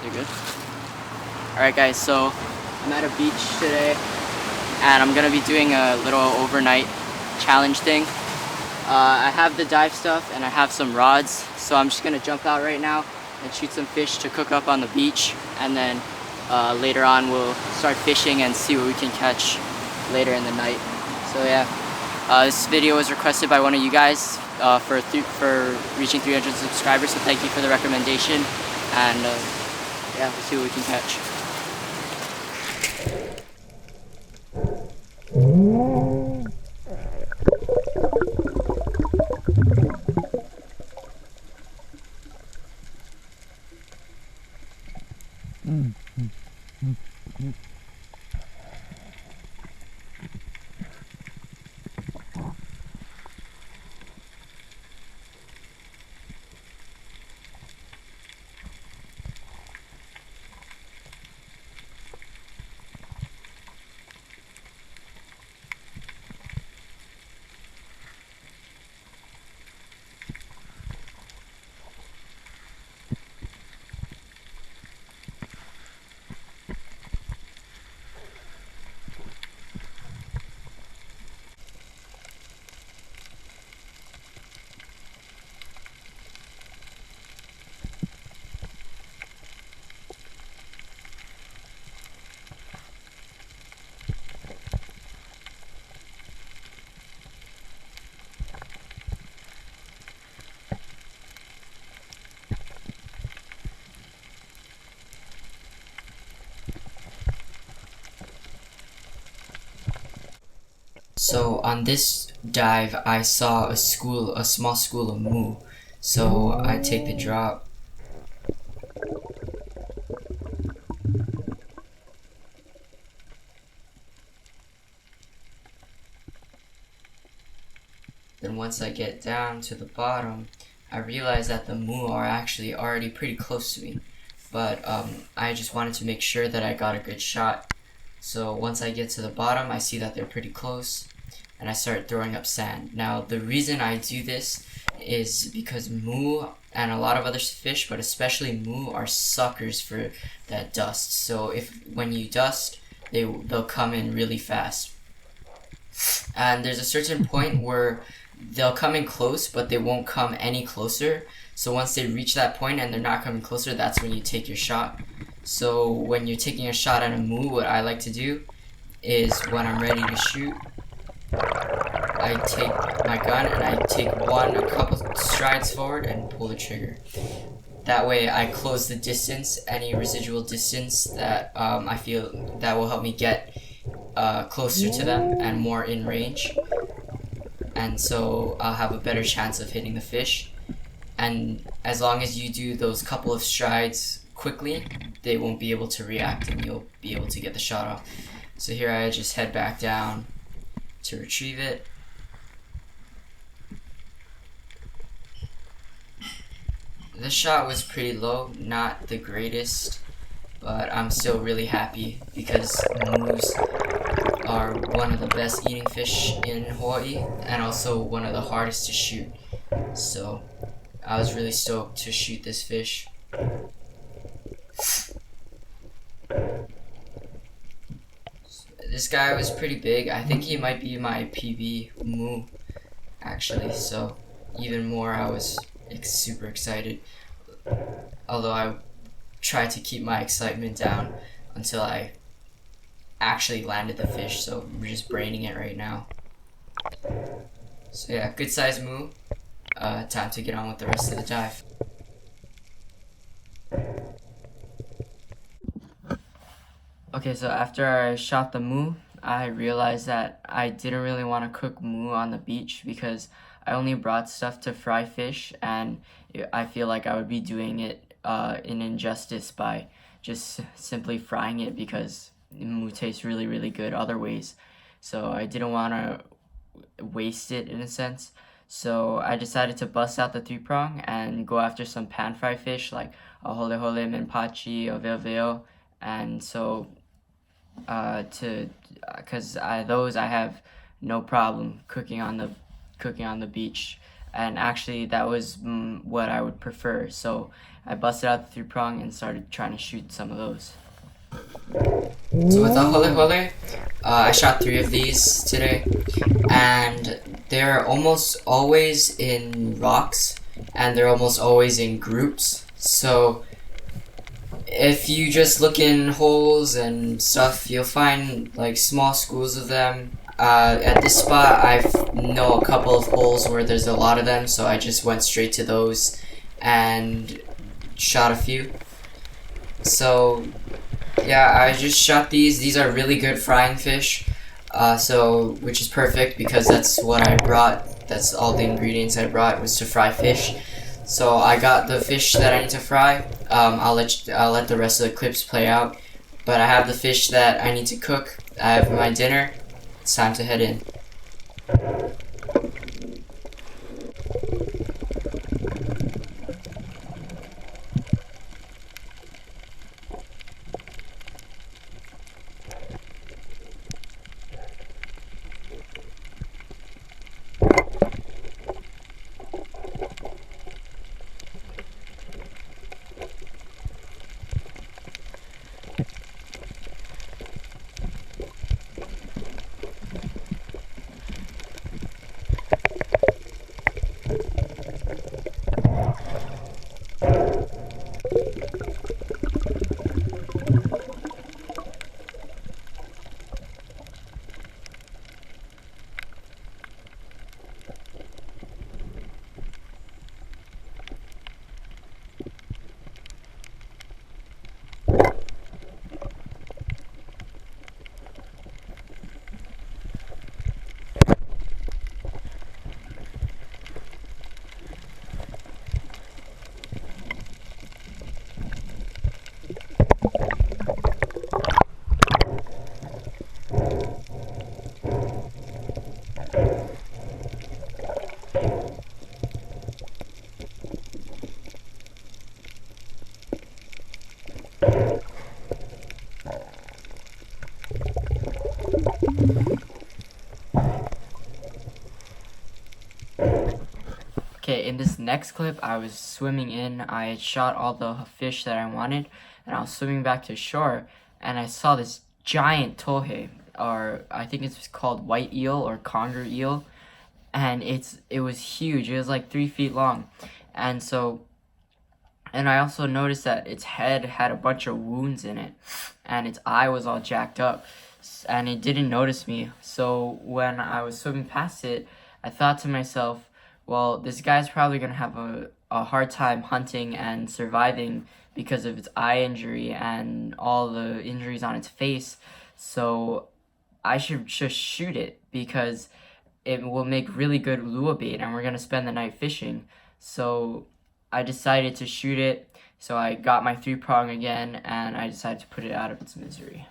You're good? Alright guys, so I'm at a beach today and I'm gonna be doing a little overnight challenge thing. I have the dive stuff and I have some rods, so I'm just gonna jump out right now and shoot some fish to cook up on the beach, and then later on we'll start fishing and see what we can catch later in the night. So yeah, this video was requested by one of you guys for reaching 300 subscribers, so thank you for the recommendation, and yeah, we'll see what we can catch. So on this dive, I saw a small school of moo. So I take the drop. Then once I get down to the bottom, I realize that the moo are actually already pretty close to me. But I just wanted to make sure that I got a good shot. So once I get to the bottom, I see that they're pretty close, and I start throwing up sand. Now the reason I do this is because moo and a lot of other fish, but especially moo, are suckers for that dust. So when you dust, they'll come in really fast. And there's a certain point where they'll come in close, but they won't come any closer. So once they reach that point and they're not coming closer, that's when you take your shot. So when you're taking a shot at a moo, what I like to do is when I'm ready to shoot, I take my gun and I take a couple strides forward and pull the trigger. That way I close the distance, any residual distance that I feel that will help me get closer to them and more in range. And so I'll have a better chance of hitting the fish. And as long as you do those couple of strides quickly, they won't be able to react and you'll be able to get the shot off. So here I just head back down to retrieve it. This shot was pretty low, not the greatest, but I'm still really happy because moose are one of the best eating fish in Hawaii and also one of the hardest to shoot. So I was really stoked to shoot this fish. This guy was pretty big. I think he might be my PB moo, actually. So even more, I was super excited. Although I tried to keep my excitement down until I actually landed the fish. So we're just braining it right now. So yeah, good size moo. Time to get on with the rest of the dive. Okay, so after I shot the moo, I realized that I didn't really want to cook moo on the beach because I only brought stuff to fry fish, and I feel like I would be doing it in injustice by just simply frying it, because moo tastes really, really good other ways. So I didn't want to waste it in a sense. So I decided to bust out the 3-prong and go after some pan fry fish like a hole hole, menpachi, a veo, and so because those I have no problem cooking on the beach, and actually that was what I would prefer. So I busted out the 3-prong and started trying to shoot some of those. So with the hole hole, I shot 3 of these today, and they're almost always in rocks, and they're almost always in groups. So if you just look in holes and stuff, you'll find like small schools of them. At this spot, I know a couple of holes where there's a lot of them, so I just went straight to those and shot a few. So yeah, I just shot these. These are really good frying fish, which is perfect because that's what I brought. That's all the ingredients I brought was to fry fish. So I got the fish that I need to fry. I'll let the rest of the clips play out. But I have the fish that I need to cook. I have my dinner. It's time to head in. Okay, in this next clip, I was swimming in. I had shot all the fish that I wanted, and I was swimming back to shore, and I saw this giant tohei, or I think it's called white eel or conger eel, and it was huge. It was like 3 feet long, and I also noticed that its head had a bunch of wounds in it, and its eye was all jacked up, and it didn't notice me. So when I was swimming past it, I thought to myself, well, this guy's probably going to have a hard time hunting and surviving because of its eye injury and all the injuries on its face. So I should just shoot it because it will make really good lure bait and we're going to spend the night fishing. So I decided to shoot it. So I got my 3-prong again and I decided to put it out of its misery.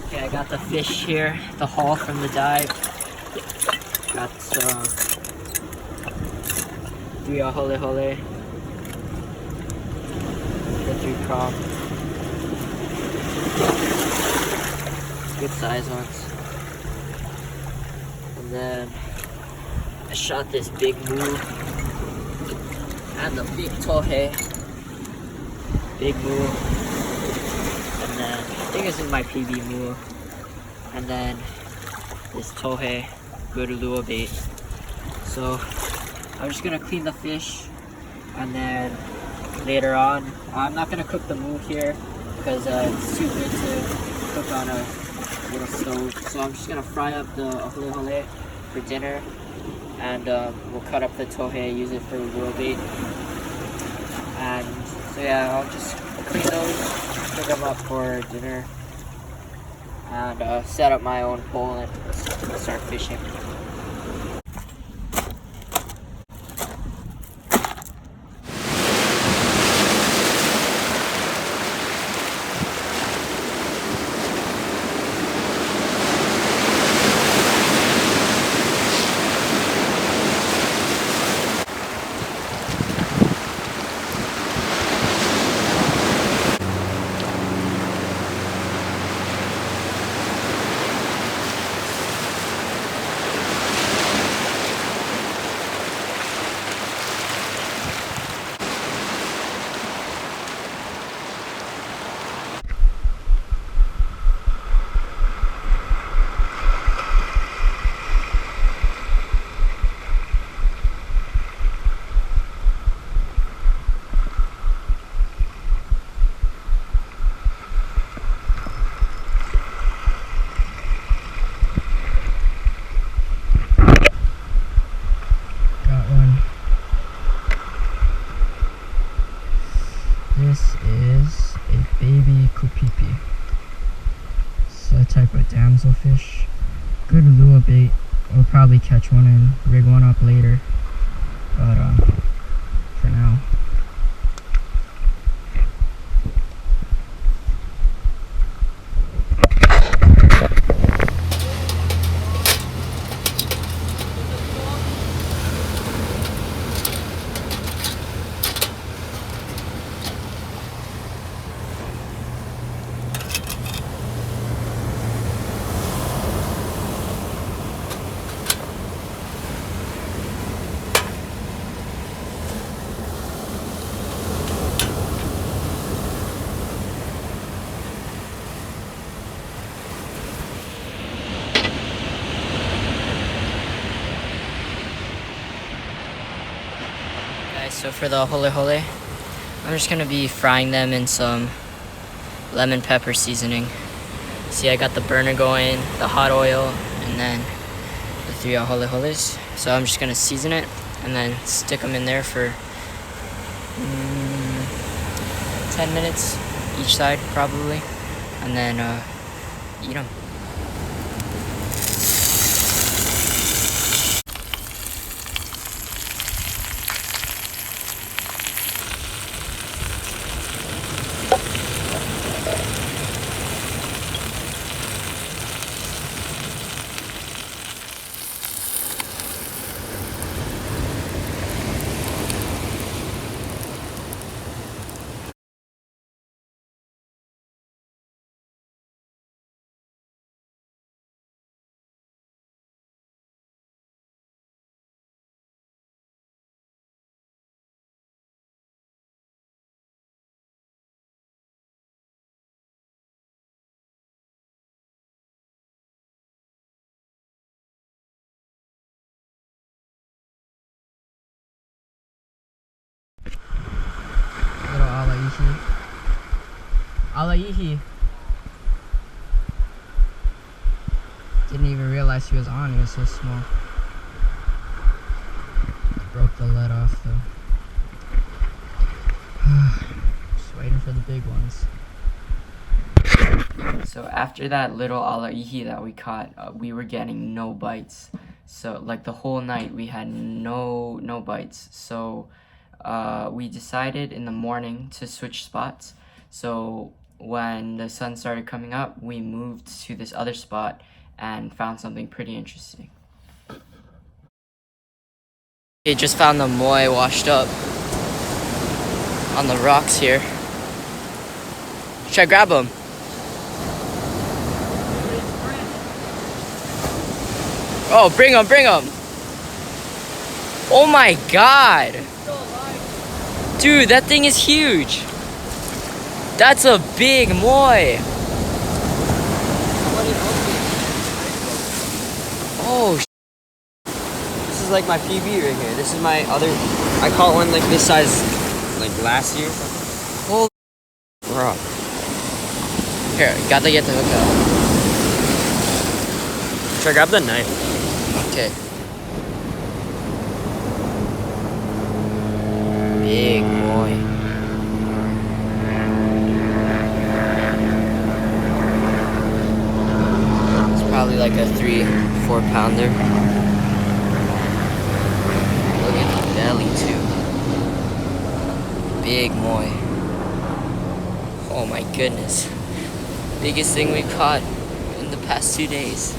Okay, I got the fish here, the haul from the dive. Got some 3 hole hole, the 3-prong, good size ones. And then I shot this big moo and the big tohei, big moo, and then I think this is my PB moo, and then this tohei, good lure bait. So I'm just gonna clean the fish, and then later on, I'm not gonna cook the moo here because it's too good to cook on a little stove. So I'm just gonna fry up the hole hole for dinner, and we'll cut up the tohei, use it for lure bait. And so yeah, I'll just clean those, cook them up for dinner. and set up my own pole and start fishing. This is a baby kupipi. It's a type of damselfish. Good lure bait. We'll probably catch one and rig one up later. But for now. So for the hole hole, I'm just gonna be frying them in some lemon pepper seasoning. See, I got the burner going, the hot oil, and then the 3 hole holes. So I'm just gonna season it and then stick them in there for 10 minutes each side probably, and then eat them. Alaihi. Didn't even realize he was on, he was so small. Broke the lead off though. Just waiting for the big ones. So after that little alaihi that we caught, we were getting no bites. So like the whole night we had no bites. So we decided in the morning to switch spots. So when the sun started coming up, we moved to this other spot and found something pretty interesting. Okay, just found the moi washed up on the rocks here. Should I grab him? Oh, bring him, bring him! Oh my god! Dude, that thing is huge! That's a big moi! Oh, This is like my PB right here. This is my other. I caught one like this size, like last year. holy bro. Here, gotta get the hook out. Should I grab the knife? Okay. Big moi. like a 3-4 pounder. Look at the belly too. Big moi. Oh my goodness. Biggest thing we caught in the past 2 days.